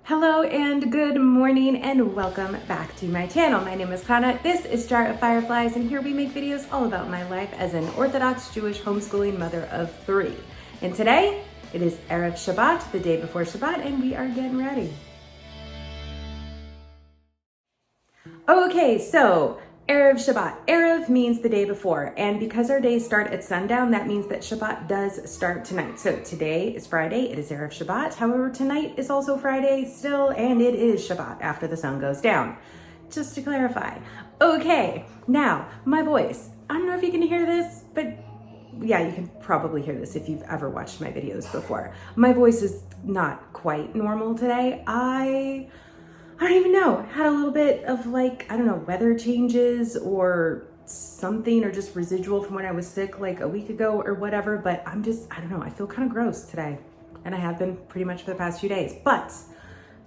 Hello and good morning and welcome back to my channel. My name is Kana, this is Jar of Fireflies, and here we make videos all about my life as an Orthodox Jewish homeschooling mother of 3. And today, it is EREV Shabbat, the day before Shabbat, and we are getting ready. Okay, so EREV Shabbat. EREV means the day before, and because our days start at sundown, that means that Shabbat does start tonight. So today is Friday, it is EREV Shabbat. However, tonight is also Friday still, and it is Shabbat after the sun goes down. Just to clarify. Okay, now, my voice. I don't know if you can hear this, but yeah, you can probably hear this if you've ever watched my videos before. My voice is not quite normal today. I don't even know, had a little bit of weather changes or something, or just residual from when I was sick like a week ago or whatever, but I don't know, I feel kind of gross today. And I have been pretty much for the past few days, but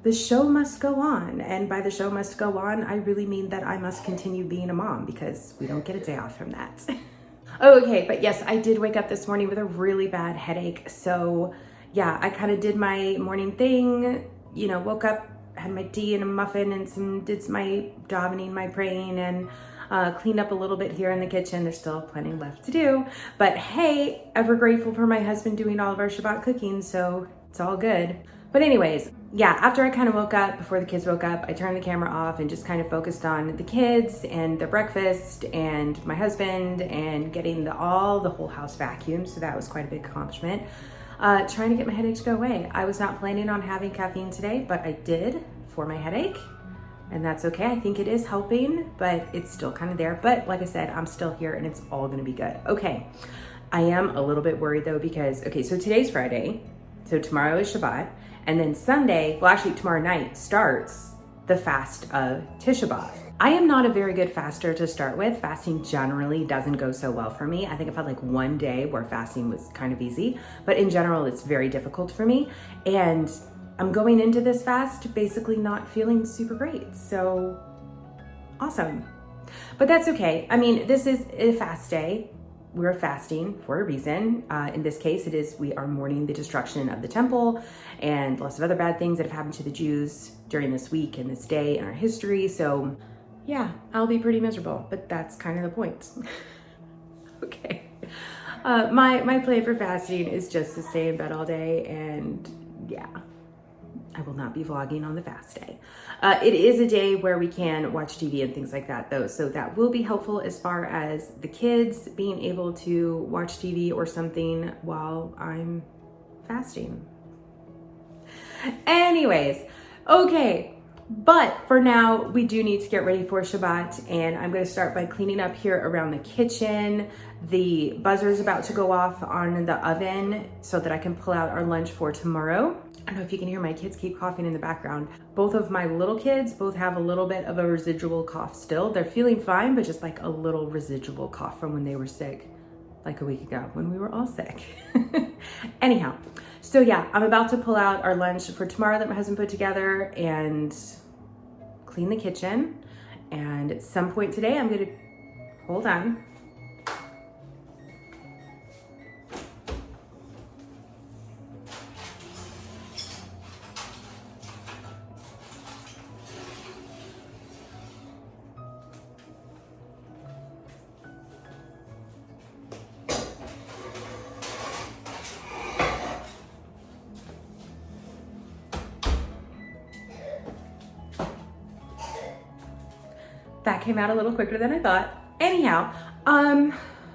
the show must go on. And by the show must go on, I really mean that I must continue being a mom because we don't get a day off from that. Okay, but yes, I did wake up this morning with a really bad headache. So yeah, I kind of did my morning thing, woke up, had my tea and a muffin and did my davening, my praying, and cleaned up a little bit here in the kitchen. There's still plenty left to do, but hey, ever grateful for my husband doing all of our Shabbat cooking, so it's all good. But anyways, yeah, after I kind of woke up, before the kids woke up, I turned the camera off and just kind of focused on the kids and their breakfast and my husband and getting the whole house vacuumed. So that was quite a big accomplishment. Trying to get my headache to go away. I was not planning on having caffeine today, but I did for my headache, and that's okay. I think it is helping, but it's still kind of there. But like I said, I'm still here and it's all gonna be good. Okay, I am a little bit worried though because, okay, so today's Friday, so tomorrow is Shabbat, and then Sunday, well actually tomorrow night starts the fast of Tisha B'Av. I am not a very good faster to start with. Fasting generally doesn't go so well for me. I think I've had like one day where fasting was kind of easy, but in general, it's very difficult for me. And I'm going into this fast basically not feeling super great. So awesome. But that's okay. I mean, this is a fast day. We're fasting for a reason. In this case, we are mourning the destruction of the temple and lots of other bad things that have happened to the Jews during this week and this day in our history. So yeah, I'll be pretty miserable, but that's kind of the point. Okay. My plan for fasting is just to stay in bed all day, and yeah, I will not be vlogging on the fast day. It is a day where we can watch TV and things like that though, so that will be helpful as far as the kids being able to watch TV or something while I'm fasting. Anyways, okay. But for now, we do need to get ready for Shabbat, and I'm going to start by cleaning up here around the kitchen. The buzzer is about to go off on the oven so that I can pull out our lunch for tomorrow. I don't know if you can hear my kids keep coughing in the background. Both of my little kids both have a little bit of a residual cough still. They're feeling fine, but just like a little residual cough from when they were sick, like a week ago when we were all sick. Anyhow, so yeah, I'm about to pull out our lunch for tomorrow that my husband put together and clean the kitchen. And at some point today, I'm gonna, hold on. That came out a little quicker than I thought. Anyhow,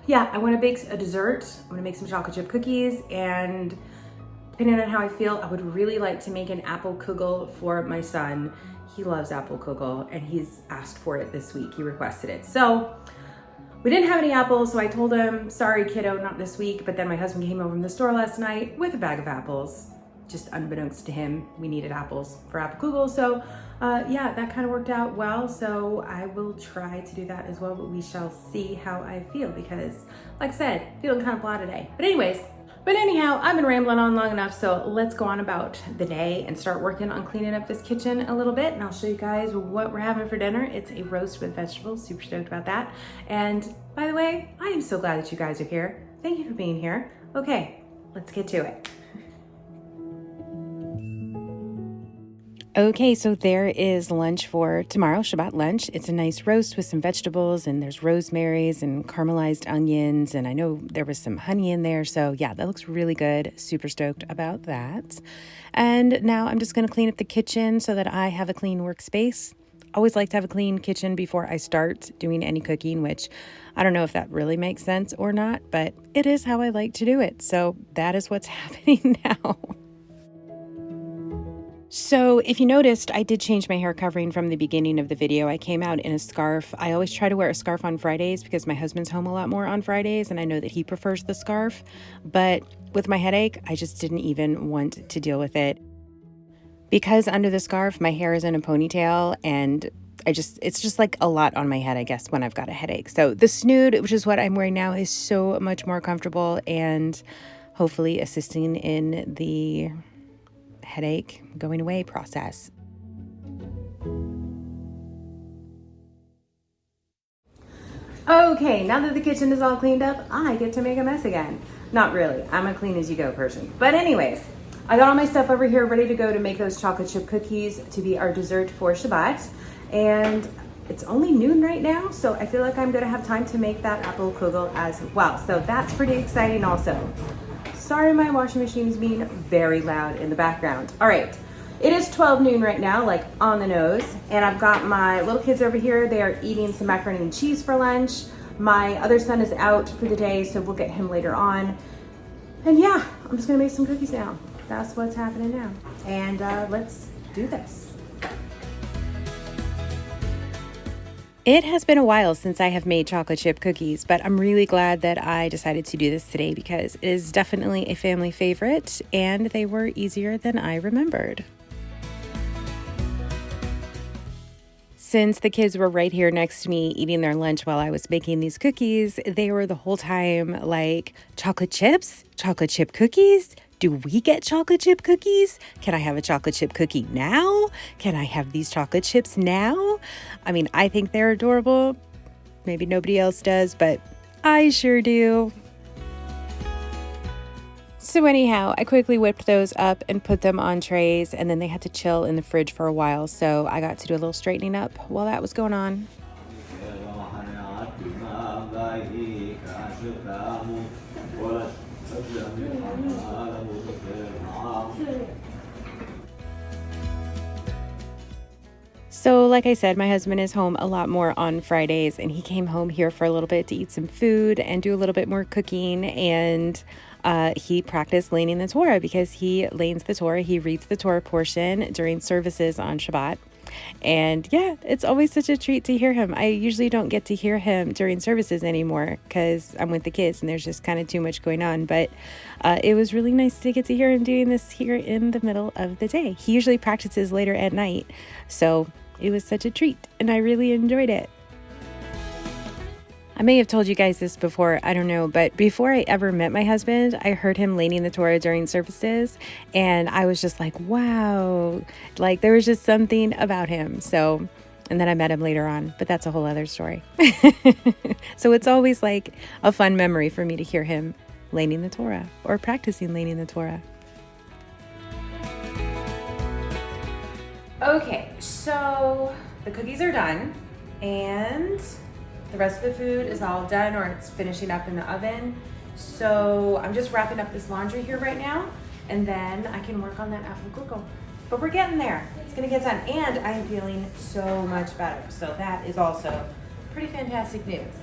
yeah, I want to bake a dessert. I'm going to make some chocolate chip cookies, and depending on how I feel, I would really like to make an apple kugel for my son. He loves apple kugel, and he's asked for it this week. He requested it. So we didn't have any apples, so I told him, sorry kiddo, not this week. But then my husband came over from the store last night with a bag of apples. Just unbeknownst to him, we needed apples for apple kugel. So yeah, that kind of worked out well. So I will try to do that as well, but we shall see how I feel because, like I said, feeling kind of blah today. But anyhow, I've been rambling on long enough. So let's go on about the day and start working on cleaning up this kitchen a little bit. And I'll show you guys what we're having for dinner. It's a roast with vegetables. Super stoked about that. And by the way, I am so glad that you guys are here. Thank you for being here. Okay, let's get to it. Okay, so there is lunch for tomorrow, Shabbat lunch. It's a nice roast with some vegetables, and there's rosemaries and caramelized onions, and I know there was some honey in there, so yeah, that looks really good. Super stoked about that. And now I'm just going to clean up the kitchen so that I have a clean workspace. Always like to have a clean kitchen before I start doing any cooking, which I don't know if that really makes sense or not, but it is how I like to do it. So that is what's happening now. So if you noticed, I did change my hair covering from the beginning of the video. I came out in a scarf. I always try to wear a scarf on Fridays because my husband's home a lot more on Fridays, and I know that he prefers the scarf. But with my headache, I just didn't even want to deal with it. Because under the scarf, my hair is in a ponytail, and it's just like a lot on my head, I guess, when I've got a headache. So the snood, which is what I'm wearing now, is so much more comfortable and hopefully assisting in the headache going away process. Okay, now that the kitchen is all cleaned up, I get to make a mess again. Not really, I'm a clean as you go person. But anyways, I got all my stuff over here ready to go to make those chocolate chip cookies to be our dessert for Shabbat. And it's only noon right now, so I feel like I'm gonna have time to make that apple kugel as well. So that's pretty exciting also. Sorry, my washing machine is being very loud in the background. All right, it is 12 noon right now, like on the nose, and I've got my little kids over here. They are eating some macaroni and cheese for lunch. My other son is out for the day, so we'll get him later on. And yeah, I'm just gonna make some cookies now. That's what's happening now. And let's do this. It has been a while since I have made chocolate chip cookies, but I'm really glad that I decided to do this today because it is definitely a family favorite and they were easier than I remembered. Since the kids were right here next to me eating their lunch while I was making these cookies, they were the whole time like, chocolate chips? Chocolate chip cookies? Do we get chocolate chip cookies? Can I have a chocolate chip cookie now? Can I have these chocolate chips now? I mean, I think they're adorable. Maybe nobody else does, but I sure do. So anyhow, I quickly whipped those up and put them on trays, and then they had to chill in the fridge for a while. So I got to do a little straightening up while that was going on. So like I said, my husband is home a lot more on Fridays, and he came home here for a little bit to eat some food and do a little bit more cooking, and he practiced laning the Torah because he lanes the Torah. He reads the Torah portion during services on Shabbat. And yeah, it's always such a treat to hear him. I usually don't get to hear him during services anymore because I'm with the kids and there's just kind of too much going on. But it was really nice to get to hear him doing this here in the middle of the day. He usually practices later at night. So it was such a treat and I really enjoyed it. I may have told you guys this before, I don't know, but before I ever met my husband, I heard him laning the Torah during services, and I was just like, wow, like there was just something about him. So, and then I met him later on, but that's a whole other story. So it's always like a fun memory for me to hear him laning the Torah or practicing laning the Torah. Okay, so the cookies are done, and the rest of the food is all done or it's finishing up in the oven. So I'm just wrapping up this laundry here right now, and then I can work on that apple kugel. But we're getting there. It's gonna get done, and I am feeling so much better. So that is also pretty fantastic news.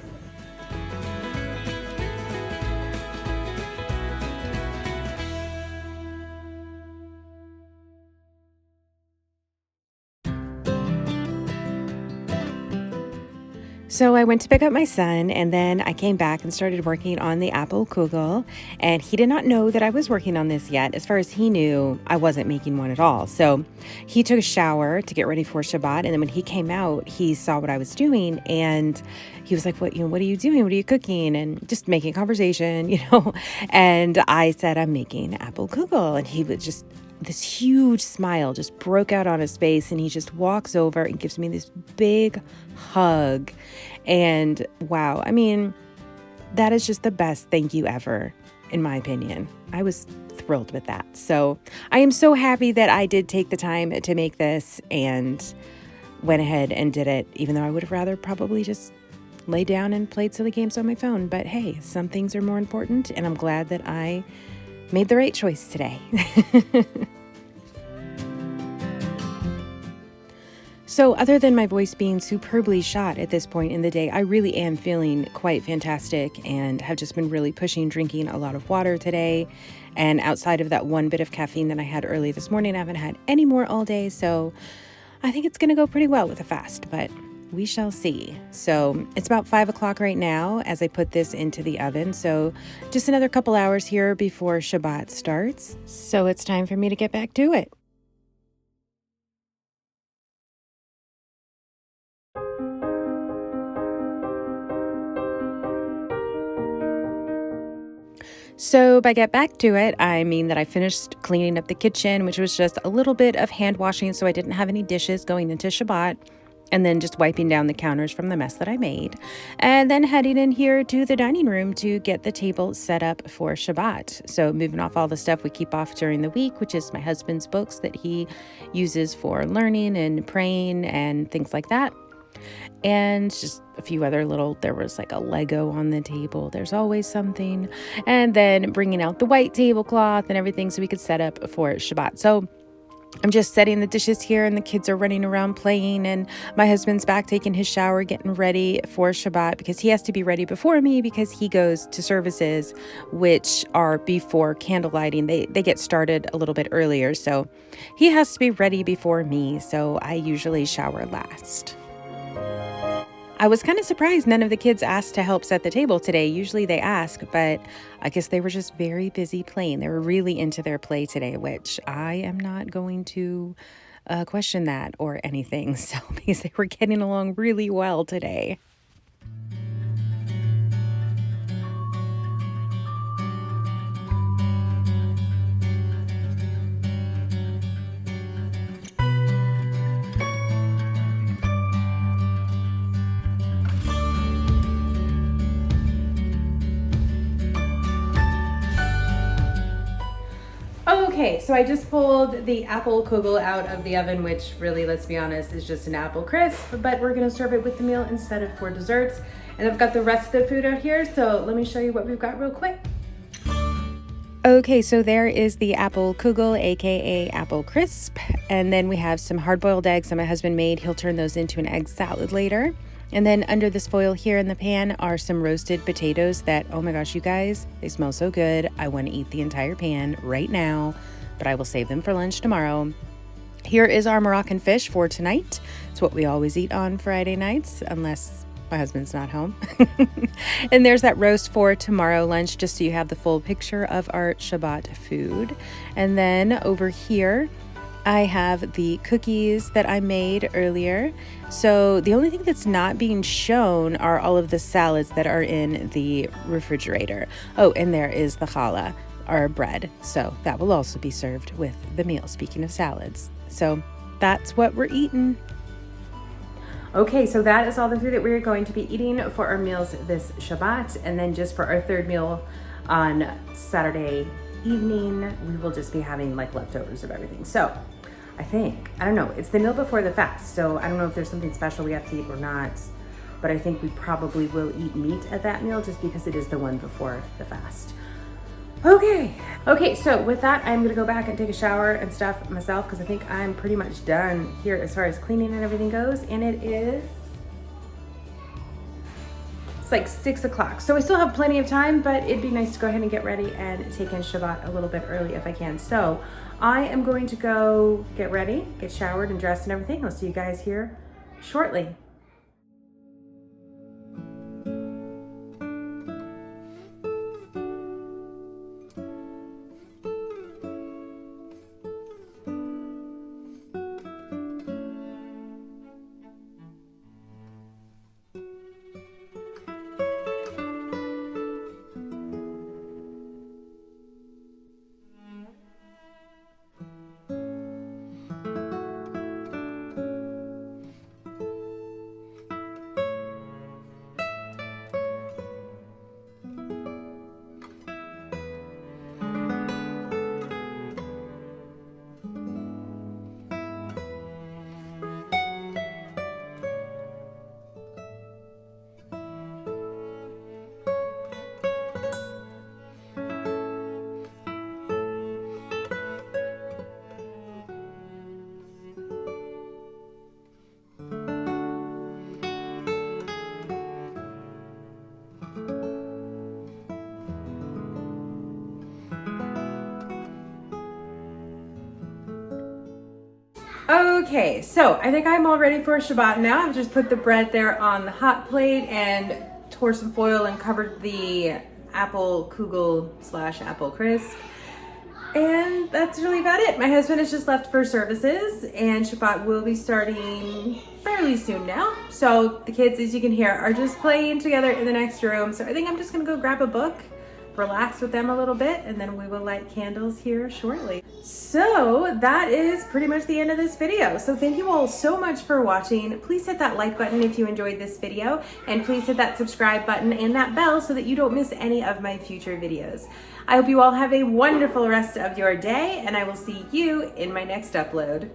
So I went to pick up my son, and then I came back and started working on the apple kugel, and he did not know that I was working on this yet. As far as he knew, I wasn't making one at all. So he took a shower to get ready for Shabbat, and then when he came out, he saw what I was doing, and he was like, what are you doing? What are you cooking? And just making conversation, and I said, I'm making apple kugel, and he was just, this huge smile just broke out on his face, and he just walks over and gives me this big hug. And wow, I mean, that is just the best thank you ever, in my opinion. I was thrilled with that. So I am so happy that I did take the time to make this and went ahead and did it, even though I would have rather probably just lay down and played silly games on my phone. But hey, some things are more important, and I'm glad that I made the right choice today. So other than my voice being superbly shot at this point in the day, I really am feeling quite fantastic and have just been really pushing drinking a lot of water today. And outside of that one bit of caffeine that I had early this morning, I haven't had any more all day. So I think it's going to go pretty well with a fast, but we shall see. So it's about 5 o'clock right now as I put this into the oven. So just another couple hours here before Shabbat starts. So it's time for me to get back to it. So by get back to it, I mean that I finished cleaning up the kitchen, which was just a little bit of hand washing so I didn't have any dishes going into Shabbat, and then just wiping down the counters from the mess that I made, and then heading in here to the dining room to get the table set up for Shabbat. So moving off all the stuff we keep off during the week, which is my husband's books that he uses for learning and praying and things like that. and just a few other there was like a Lego on the table. There's always something. And then bringing out the white tablecloth and everything so we could set up for Shabbat. So I'm just setting the dishes here, and the kids are running around playing, and my husband's back taking his shower, getting ready for Shabbat, because he has to be ready before me because he goes to services which are before candle lighting. They get started a little bit earlier, so he has to be ready before me, so I usually shower last. I was kind of surprised none of the kids asked to help set the table today. Usually they ask, but I guess they were just very busy playing. They were really into their play today, which I am not going to question that or anything. So because they were getting along really well today. Okay, so I just pulled the apple kugel out of the oven, which really, let's be honest, is just an apple crisp, but we're gonna serve it with the meal instead of for desserts. And I've got the rest of the food out here, so let me show you what we've got real quick. Okay, so there is the apple kugel, aka apple crisp, and then we have some hard-boiled eggs that my husband made. He'll turn those into an egg salad later. And then under this foil here in the pan are some roasted potatoes that, oh my gosh, you guys, they smell so good. I want to eat the entire pan right now, but I will save them for lunch tomorrow. Here is our Moroccan fish for tonight. It's what we always eat on Friday nights, unless my husband's not home. And there's that roast for tomorrow lunch, just so you have the full picture of our Shabbat food. And then over here, I have the cookies that I made earlier. So the only thing that's not being shown are all of the salads that are in the refrigerator. Oh, and there is the challah, our bread. So that will also be served with the meal, speaking of salads. So that's what we're eating. Okay, so that is all the food that we're going to be eating for our meals this Shabbat. And then just for our third meal on Saturday evening, we will just be having like leftovers of everything. So I don't know, it's the meal before the fast, so I don't know if there's something special we have to eat or not, but I think we probably will eat meat at that meal just because it is the one before the fast. Okay, so with that, I'm gonna go back and take a shower and stuff myself because I think I'm pretty much done here as far as cleaning and everything goes, and it's like 6 o'clock. So I still have plenty of time, but it'd be nice to go ahead and get ready and take in Shabbat a little bit early if I can. So I am going to go get ready, get showered and dressed and everything. I'll see you guys here shortly. Okay, so I think I'm all ready for Shabbat now. I've just put the bread there on the hot plate and tore some foil and covered the apple kugel / apple crisp. And that's really about it. My husband has just left for services and Shabbat will be starting fairly soon now. So the kids, as you can hear, are just playing together in the next room. So I think I'm just gonna go grab a book, relax with them a little bit, and then we will light candles here shortly. So that is pretty much the end of this video. So thank you all so much for watching. Please hit that like button if you enjoyed this video, and please hit that subscribe button and that bell so that you don't miss any of my future videos. I hope you all have a wonderful rest of your day, and I will see you in my next upload.